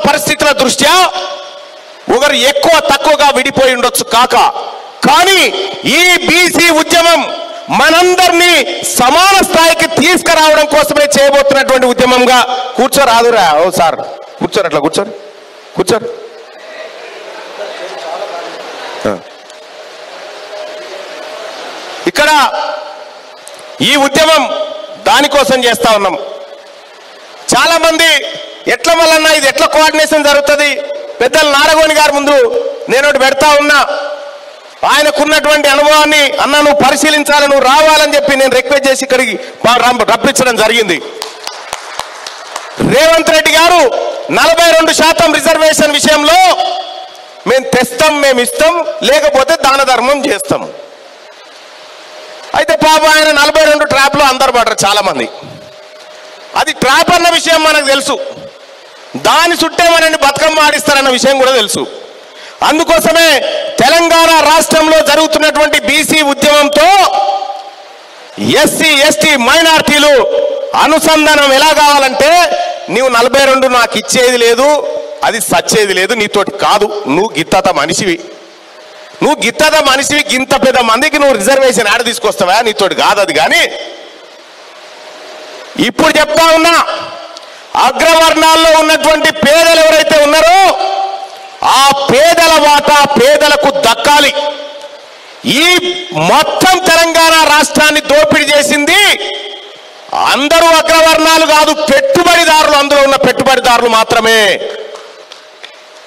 పరిస్థితుల దృష్ట్యా ఒకరు ఎక్కువ తక్కువగా విడిపోయి ఉండొచ్చు కాక, కానీ ఈ బీసీ ఉద్యమం మనందరినీ సమాన స్థాయికి తీసుకురావడం కోసమే చేయబోతున్నటువంటి ఉద్యమంగా. కూర్చోరాదురా ఓ సార్, కూర్చోరు, అట్లా కూర్చోరు, కూర్చోరు. ఇక్కడ ఈ ఉద్యమం దానికోసం చేస్తా ఉన్నాం. చాలా మంది ఎట్లా మళ్ళన్నా ఇది ఎట్లా కోఆర్డినేషన్ జరుగుతుంది, పెద్దలు నారగోని గారి ముందు నేను ఒకటి పెడతా ఉన్నా. ఆయనకున్నటువంటి అనుభవాన్ని అన్న నువ్వు పరిశీలించాలి, నువ్వు రావాలని చెప్పి నేను రిక్వెస్ట్ చేసి ఇక్కడికి రప్పించడం జరిగింది. రేవంత్ రెడ్డి గారు 42% రిజర్వేషన్ విషయంలో మేము తెస్తాం, మేము ఇస్తాం, లేకపోతే దాన ధర్మం చేస్తాం. అయితే పాప ఆయన 42 ట్రాప్లో అందరు పడరు చాలా మంది. అది ట్రాప్ అన్న విషయం మనకు తెలుసు, దాని చుట్టే మనని బతుకమ్మ ఆడిస్తారన్న విషయం కూడా తెలుసు. అందుకోసమే తెలంగాణ రాష్ట్రంలో జరుగుతున్నటువంటి బీసీ ఉద్యమంతో ఎస్సీ ఎస్టీ మైనారిటీలు అనుసంధానం ఎలా కావాలంటే, నీవు 42 నాకు ఇచ్చేది లేదు, అది సచ్చేది లేదు, నీతోటి కాదు, నువ్వు గిత్తత మనిషివి, నువ్వు గిత్తత మనిషివి, గింత పెద్ద మందికి నువ్వు రిజర్వేషన్ ఆడ తీసుకొస్తావా, నీతోటి కాదు అది. కానీ ఇప్పుడు చెప్తా ఉన్నా, అగ్రవర్ణాల్లో ఉన్నటువంటి పేదలు ఎవరైతే ఉన్నారో ఆ పేదల వాటా పేదలకు దక్కాలి. ఈ మొత్తం తెలంగాణ రాష్ట్రాన్ని దోపిడీ చేసింది అందరూ అగ్రవర్ణాలు కాదు, పెట్టుబడిదారులు, అందులో ఉన్న పెట్టుబడిదారులు మాత్రమే.